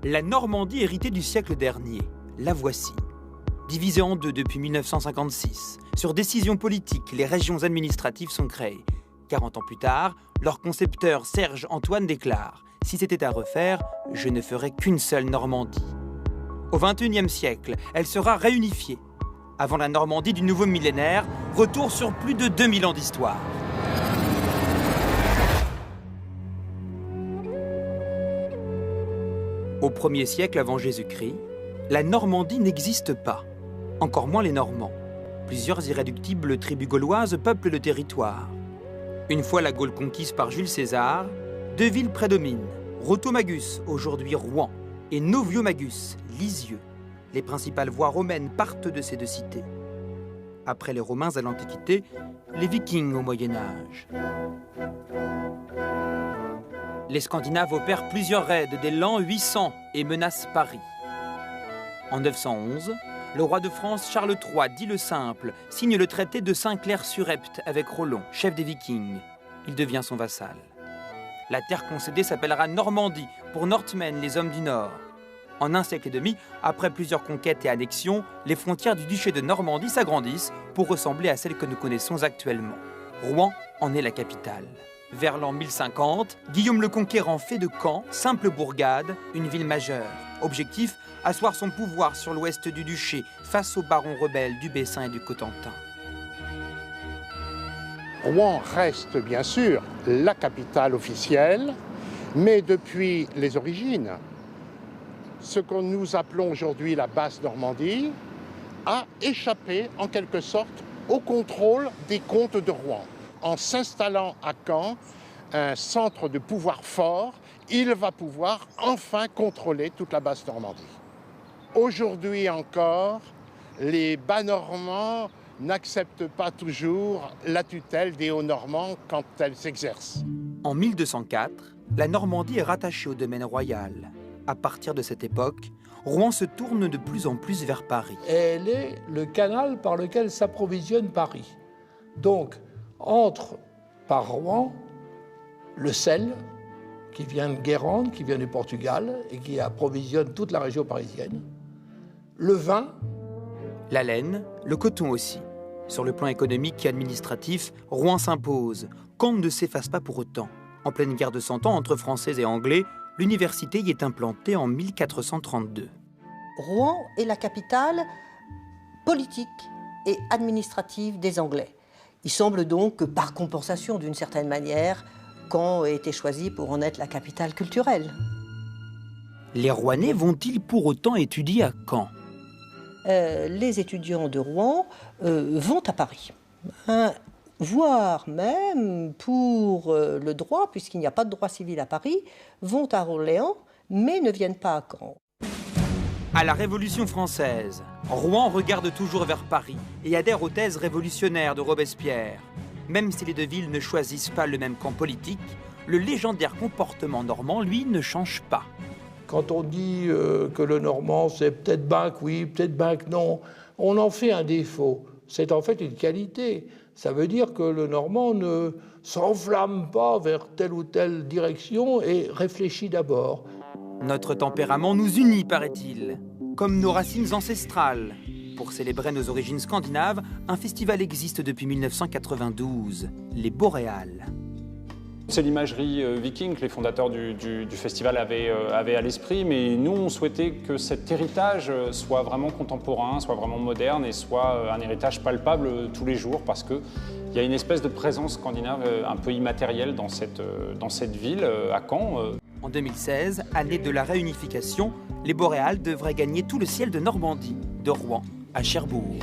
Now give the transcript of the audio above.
La Normandie héritée du siècle dernier, la voici. Divisée en deux depuis 1956, sur décision politique, les régions administratives sont créées. 40 ans plus tard, leur concepteur Serge Antoine déclare « Si c'était à refaire, je ne ferais qu'une seule Normandie ». Au XXIe siècle, elle sera réunifiée. Avant la Normandie du nouveau millénaire, retour sur plus de 2000 ans d'histoire. Au 1er siècle avant Jésus-Christ, la Normandie n'existe pas, encore moins les Normands. Plusieurs irréductibles tribus gauloises peuplent le territoire. Une fois la Gaule conquise par Jules César, deux villes prédominent, Rotomagus, aujourd'hui Rouen, et Noviomagus, Lisieux. Les principales voies romaines partent de ces deux cités. Après les Romains à l'Antiquité, les Vikings au Moyen-Âge. Les Scandinaves opèrent plusieurs raids dès l'an 800 et menacent Paris. En 911, le roi de France Charles III, dit le Simple, signe le traité de Saint-Clair-sur-Epte avec Rollon, chef des Vikings. Il devient son vassal. La terre concédée s'appellera Normandie, pour Northmen, les hommes du Nord. En un siècle et demi, après plusieurs conquêtes et annexions, les frontières du duché de Normandie s'agrandissent pour ressembler à celles que nous connaissons actuellement. Rouen en est la capitale. Vers l'an 1050, Guillaume le Conquérant fait de Caen, simple bourgade, une ville majeure. Objectif, asseoir son pouvoir sur l'ouest du duché face aux barons rebelles du Bessin et du Cotentin. Rouen reste bien sûr la capitale officielle, mais depuis les origines, ce que nous appelons aujourd'hui la Basse-Normandie a échappé en quelque sorte au contrôle des comtes de Rouen. En s'installant à Caen, un centre de pouvoir fort, il va pouvoir enfin contrôler toute la Basse-Normandie. Aujourd'hui encore, les Bas-Normands n'acceptent pas toujours la tutelle des Hauts-Normands quand elle s'exerce. En 1204, la Normandie est rattachée au domaine royal. À partir de cette époque, Rouen se tourne de plus en plus vers Paris. Elle est le canal par lequel s'approvisionne Paris. Donc, entre par Rouen le sel, qui vient de Guérande, qui vient du Portugal, et qui approvisionne toute la région parisienne, le vin, la laine, le coton aussi. Sur le plan économique et administratif, Rouen s'impose. Caen ne s'efface pas pour autant. En pleine guerre de 100 ans entre Français et Anglais, l'université y est implantée en 1432. Rouen est la capitale politique et administrative des Anglais. Il semble donc que, par compensation d'une certaine manière, Caen a été choisi pour en être la capitale culturelle. Les Rouennais vont-ils pour autant étudier à Caen ? Les étudiants de Rouen vont à Paris, voire même pour le droit, puisqu'il n'y a pas de droit civil à Paris, vont à Orléans, mais ne viennent pas à Caen. À la Révolution française, Rouen regarde toujours vers Paris et adhère aux thèses révolutionnaires de Robespierre. Même si les deux villes ne choisissent pas le même camp politique, le légendaire comportement normand, lui, ne change pas. Quand on dit que le normand, c'est peut-être bien que oui, peut-être bien que non, on en fait un défaut. C'est en fait une qualité. Ça veut dire que le normand ne s'enflamme pas vers telle ou telle direction et réfléchit d'abord. Notre tempérament nous unit, paraît-il, comme nos racines ancestrales. Pour célébrer nos origines scandinaves, un festival existe depuis 1992, les Boréales. C'est l'imagerie viking que les fondateurs du festival avaient à l'esprit, mais nous, on souhaitait que cet héritage soit vraiment contemporain, soit vraiment moderne et soit un héritage palpable tous les jours, parce qu'il y a une espèce de présence scandinave un peu immatérielle dans cette ville, à Caen. En 2016, année de la réunification, les Boréales devraient gagner tout le ciel de Normandie, de Rouen à Cherbourg.